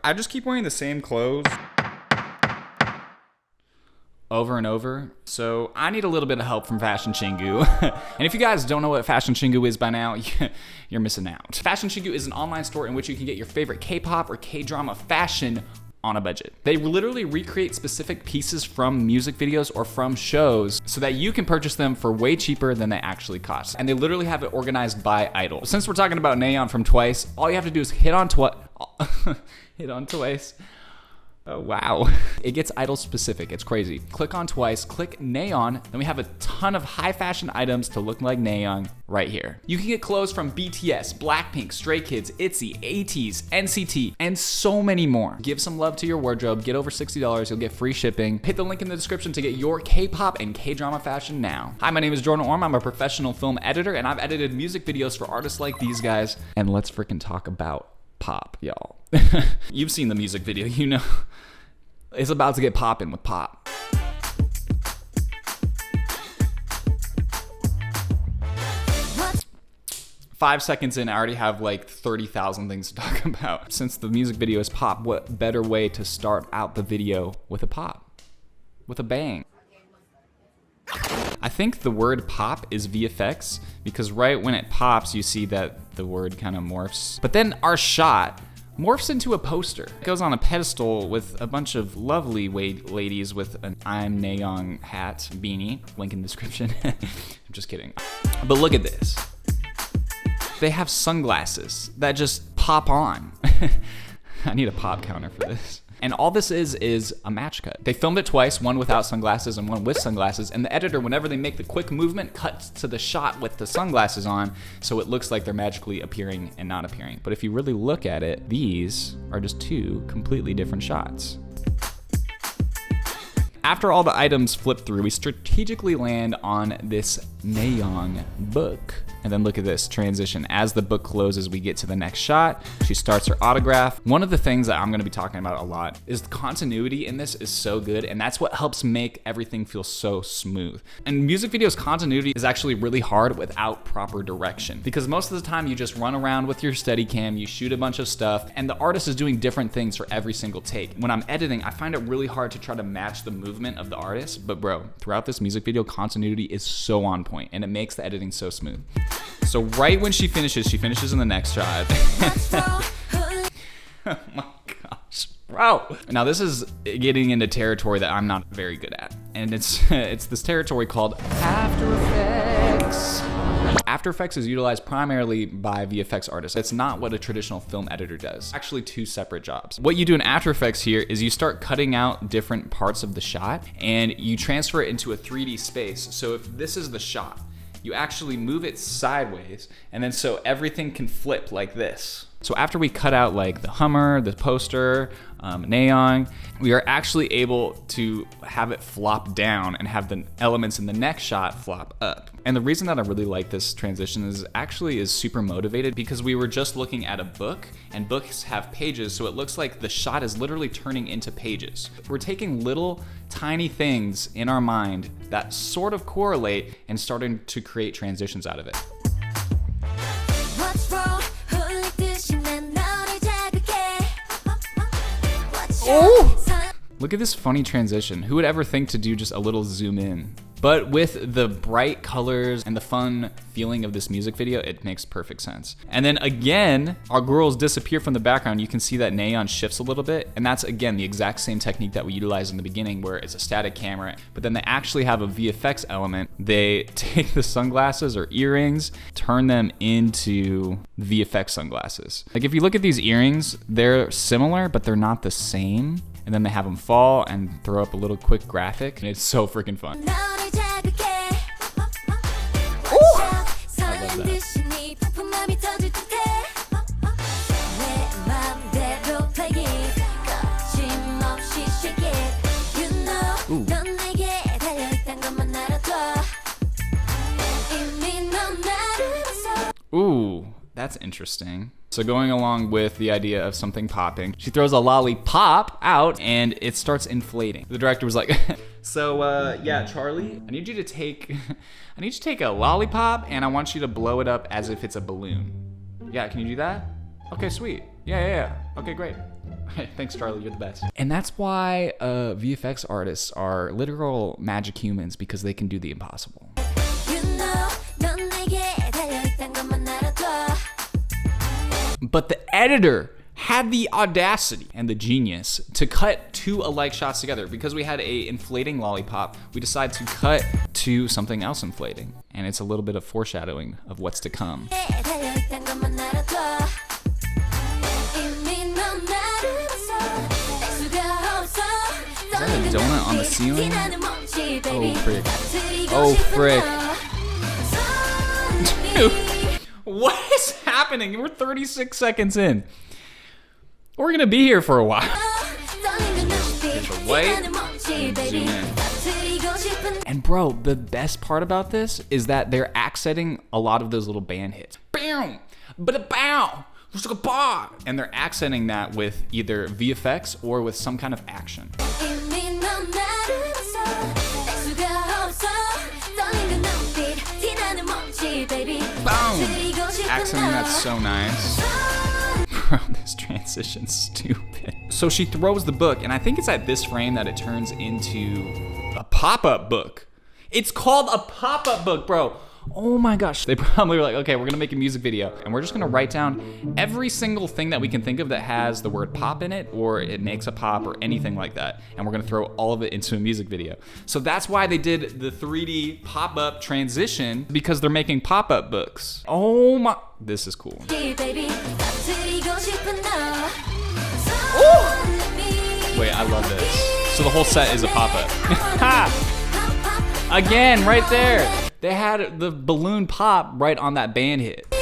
I just keep wearing the same clothes over and over. So I need a little bit of help from Fashion Chingu. And if you guys don't know what Fashion Chingu is by now, you're missing out. Fashion Chingu is an online store in which you can get your favorite K-pop or K-drama fashion on a budget. They literally recreate specific pieces from music videos or from shows so that you can purchase them for way cheaper than they actually cost. And they literally have it organized by idol. Since we're talking about NAYEON from Twice, all you have to do is hit on Twice. Oh, wow. It gets idol specific. It's crazy. Click on Twice, click NAYEON, then we have a ton of high fashion items to look like NAYEON right here. You can get clothes from BTS, Blackpink, Stray Kids, ITZY, ATEEZ, NCT, and so many more. Give some love to your wardrobe. Get over $60. You'll get free shipping. Hit the link in the description to get your K-pop and K-drama fashion now. Hi, my name is Jordan Orm. I'm a professional film editor, and I've edited music videos for artists like these guys. And let's freaking talk about pop, y'all. You've seen the music video, you know. It's about to get poppin' with pop. What? 5 seconds in, I already have like 30,000 things to talk about. Since the music video is pop, what better way to start out the video with a pop? With a bang. I think the word pop is VFX because right when it pops, you see that the word kind of morphs. But then our shot morphs into a poster. It goes on a pedestal with a bunch of lovely ladies with an I'm NAYEON hat, beanie, link in the description. I'm just kidding. But look at this. They have sunglasses that just pop on. I need a pop counter for this. And all this is a match cut. They filmed it twice, one without sunglasses and one with sunglasses, and the editor, whenever they make the quick movement, cuts to the shot with the sunglasses on, so it looks like they're magically appearing and not appearing. But if you really look at it, these are just two completely different shots. After all the items flip through, we strategically land on this NAYEON book. And then look at this transition. As the book closes, we get to the next shot. She starts her autograph. One of the things that I'm gonna be talking about a lot is the continuity in this is so good, and that's what helps make everything feel so smooth. And music videos continuity is actually really hard without proper direction, because most of the time you just run around with your Steadicam, you shoot a bunch of stuff, and the artist is doing different things for every single take. When I'm editing, I find it really hard to try to match the movement of the artist, but bro, throughout this music video, continuity is so on point, and it makes the editing so smooth. So right when she finishes in the next shot. Oh my gosh, bro. Now this is getting into territory that I'm not very good at. And it's this territory called After Effects. After Effects is utilized primarily by VFX artists. It's not what a traditional film editor does. Actually, two separate jobs. What you do in After Effects here is you start cutting out different parts of the shot and you transfer it into a 3D space. So if this is the shot, you actually move it sideways, and then so everything can flip like this. So after we cut out like the Hummer, the poster, NAYEON, we are actually able to have it flop down and have the elements in the next shot flop up. And the reason that I really like this transition is super motivated because we were just looking at a book, and books have pages, so it looks like the shot is literally turning into pages. We're taking little tiny things in our mind that sort of correlate and starting to create transitions out of it. Oh! Look at this funny transition. Who would ever think to do just a little zoom in? But with the bright colors and the fun feeling of this music video, it makes perfect sense. And then again, our girls disappear from the background. You can see that NAYEON shifts a little bit. And that's again, the exact same technique that we utilized in the beginning where it's a static camera, but then they actually have a VFX element. They take the sunglasses or earrings, turn them into VFX sunglasses. Like if you look at these earrings, they're similar, but they're not the same. And then they have them fall and throw up a little quick graphic, and it's so freaking fun. Ooh! I love that. Ooh. Ooh, that's interesting. So going along with the idea of something popping, she throws a lollipop out and it starts inflating. The director was like, so yeah, Charlie, I need you to take a lollipop and I want you to blow it up as if it's a balloon. Yeah, can you do that? Okay, sweet. Yeah. Okay, great. Thanks, Charlie, you're the best. And that's why VFX artists are literal magic humans, because they can do the impossible. But the editor had the audacity and the genius to cut two alike shots together. Because we had a inflating lollipop, we decided to cut to something else inflating. And it's a little bit of foreshadowing of what's to come. Is that a donut on the ceiling? Oh, frick. Oh, frick. Dude, what is happening? We're 36 seconds in. We're gonna be here for a while. Here's the white, and zoom in. And bro, the best part about this is that they're accenting a lot of those little band hits. Bam, ba-da-bow, and they're accenting that with either VFX or with some kind of action. Boom! Accenting that's so nice. Bro, this transition's stupid. So she throws the book, and I think it's at this frame that it turns into a pop-up book. It's called a pop-up book, bro. Oh my gosh. They probably were like, okay, we're gonna make a music video, and we're just gonna write down every single thing that we can think of that has the word pop in it, or it makes a pop, or anything like that. And we're gonna throw all of it into a music video. So that's why they did the 3D pop-up transition, because they're making pop-up books. Oh my, this is cool. Ooh. Wait, I love this. So the whole set is a pop-up. Again, right there. They had the balloon pop right on that band hit. Boom!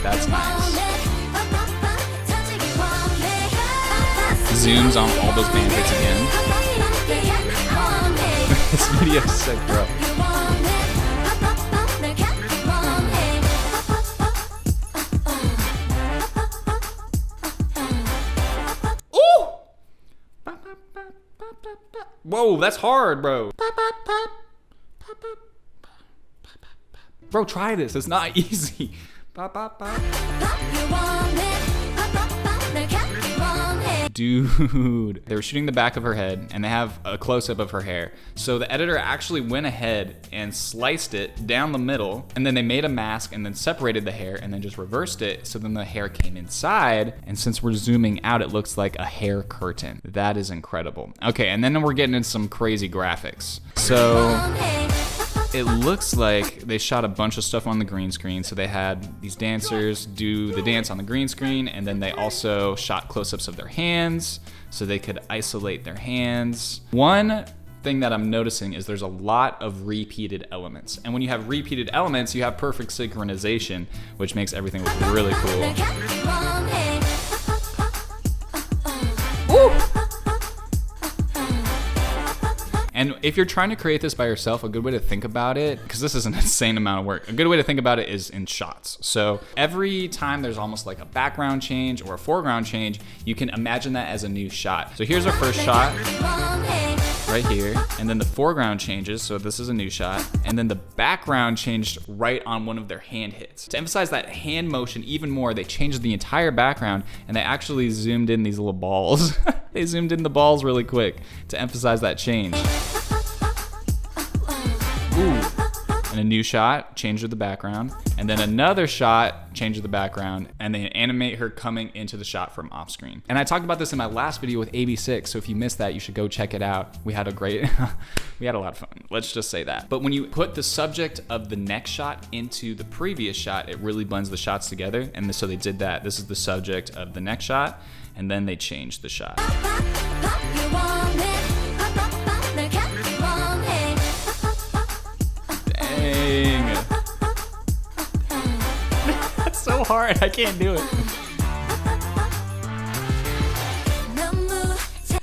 That's nice. Zooms on all those band hits again. This video is sick, bro. Whoa, that's hard, bro. Bro, try this. It's not easy. Dude, they were shooting the back of her head, and they have a close-up of her hair. So the editor actually went ahead and sliced it down the middle, and then they made a mask and then separated the hair and then just reversed it, so then the hair came inside, and since we're zooming out, it looks like a hair curtain. That is incredible. Okay, and then we're getting into some crazy graphics. So it looks like they shot a bunch of stuff on the green screen. So they had these dancers do the dance on the green screen, and then they also shot close-ups of their hands so they could isolate their hands. One thing that I'm noticing is there's a lot of repeated elements. And when you have repeated elements, you have perfect synchronization, which makes everything look really cool. Ooh. And if you're trying to create this by yourself, a good way to think about it, because this is an insane amount of work, a good way to think about it is in shots. So every time there's almost like a background change or a foreground change, you can imagine that as a new shot. So here's our first shot right here, and then the foreground changes, so this is a new shot, and then the background changed right on one of their hand hits. To emphasize that hand motion even more, they changed the entire background, and they actually zoomed in these little balls. They zoomed in the balls really quick to emphasize that change. Ooh. And a new shot, changed the background, and then another shot, changed the background, and they animate her coming into the shot from off screen. And I talked about this in my last video with AB6, so if you missed that, you should go check it out. We had a great, we had a lot of fun, let's just say that. But when you put the subject of the next shot into the previous shot, it really blends the shots together, and so they did that. This is the subject of the next shot, and then they changed the shot. Dang. That's so hard, I can't do it.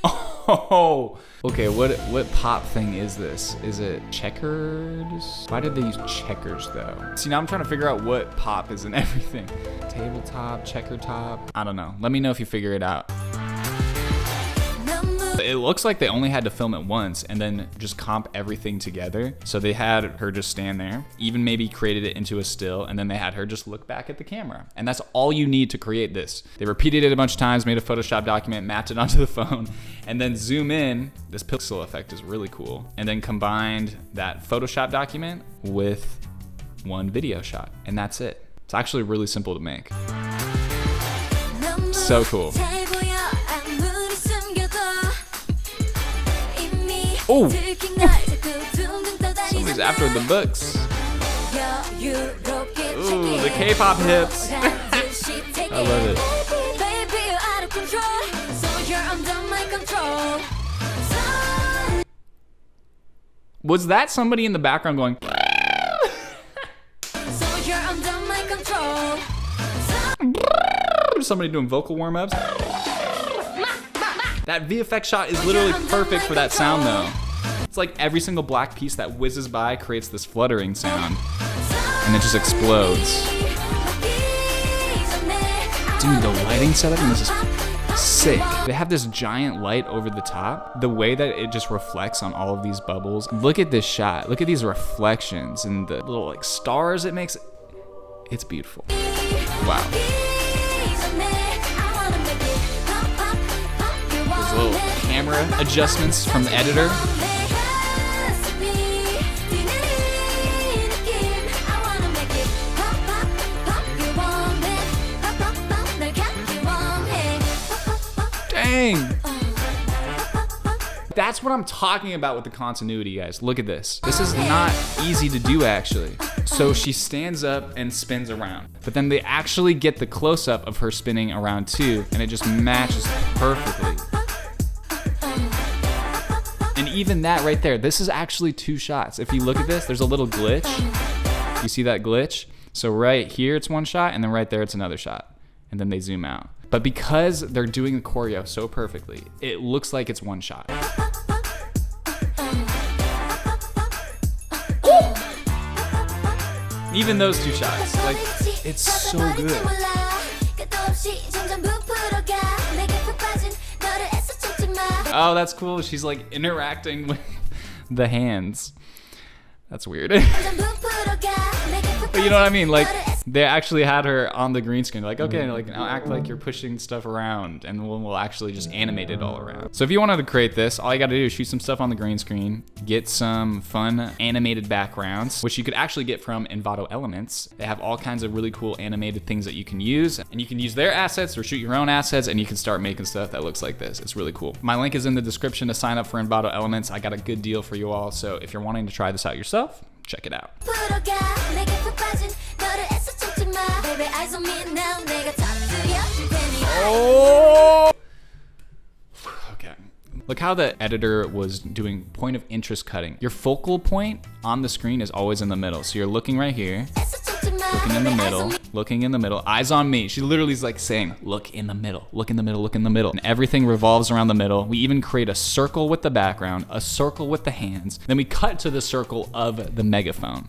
Oh, okay, what pop thing is this? Is it checkers? Why did they use checkers though? See, now I'm trying to figure out what pop is in everything. Tabletop, checker top, I don't know. Let me know if you figure it out. It looks like they only had to film it once and then just comp everything together. So they had her just stand there, even maybe created it into a still, and then they had her just look back at the camera. And that's all you need to create this. They repeated it a bunch of times, made a Photoshop document, mapped it onto the phone, and then zoom in. This pixel effect is really cool. And then combined that Photoshop document with one video shot, and that's it. It's actually really simple to make. So cool. Oh, somebody's after the books. Ooh, the K-pop hips. I love it. Was that somebody in the background going? Somebody doing vocal warm-ups. That VFX shot is literally perfect for that sound though. It's like every single black piece that whizzes by creates this fluttering sound, and it just explodes. Dude, the lighting setup in this is sick. They have this giant light over the top. The way that it just reflects on all of these bubbles. Look at this shot. Look at these reflections and the little like stars it makes. It's beautiful. Wow. Those little camera adjustments from the editor. Dang. That's what I'm talking about with the continuity, guys. Look at this. This is not easy to do, actually. So she stands up and spins around, but then they actually get the close-up of her spinning around too, and it just matches perfectly. And even that right there, this is actually 2 shots. If you look at this, there's a little glitch. You see that glitch? So right here, it's 1 shot, and then right there, it's another shot. And then they zoom out. But because they're doing the choreo so perfectly, it looks like it's 1 shot. Even those 2 shots, like, it's so good. Oh, that's cool. She's like interacting with the hands. That's weird. But you know what I mean? Like, they actually had her on the green screen. Like, okay, like now act like you're pushing stuff around, and we'll actually just animate it all around. So if you wanted to create this, all you gotta do is shoot some stuff on the green screen, get some fun animated backgrounds, which you could actually get from Envato Elements. They have all kinds of really cool animated things that you can use, and you can use their assets or shoot your own assets, and you can start making stuff that looks like this. It's really cool. My link is in the description to sign up for Envato Elements. I got a good deal for you all, so if you're wanting to try this out yourself, check it out. Oh! Okay. Look how the editor was doing point of interest cutting. Your focal point on the screen is always in the middle. So you're looking right here, looking in the middle, looking in the middle, eyes on me. She literally is like saying, look in the middle, look in the middle, look in the middle. And everything revolves around the middle. We even create a circle with the background, a circle with the hands. Then we cut to the circle of the megaphone.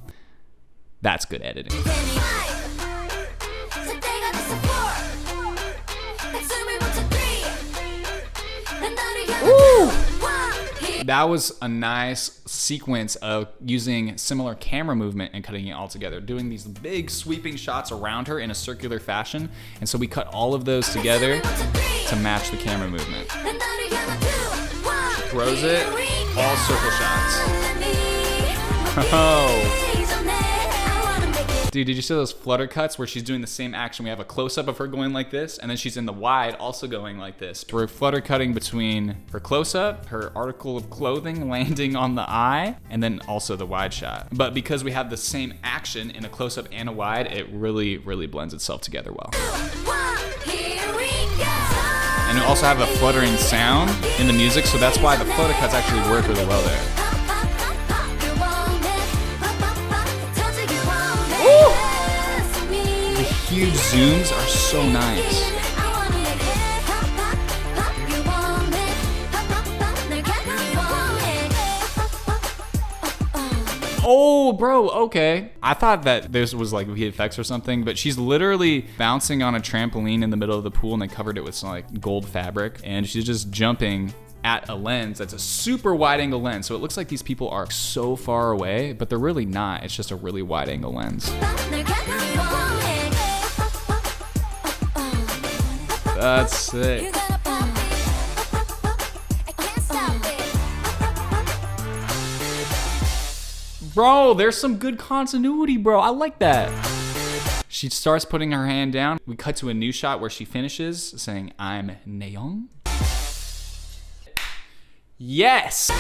That's good editing. Woo! That was a nice sequence of using similar camera movement and cutting it all together, doing these big sweeping shots around her in a circular fashion. And so we cut all of those together to match the camera movement. She throws it, all circle shots. Oh. Dude, did you see those flutter cuts where she's doing the same action? We have a close-up of her going like this, and then she's in the wide also going like this. We're flutter cutting between her close-up, her article of clothing landing on the eye, and then also the wide shot. But because we have the same action in a close-up and a wide, it really, really blends itself together well. And we also have a fluttering sound in the music, so that's why the flutter cuts actually work really well there. The huge zooms are so nice. Oh, bro, okay. I thought that this was like VFX or something, but she's literally bouncing on a trampoline in the middle of the pool, and they covered it with some like gold fabric, and she's just jumping at a lens that's a super wide angle lens. So it looks like these people are so far away, but they're really not. It's just a really wide angle lens. That's sick. Bro, there's some good continuity, bro. I like that. She starts putting her hand down. We cut to a new shot where she finishes saying, I'm NAYEON. Yes!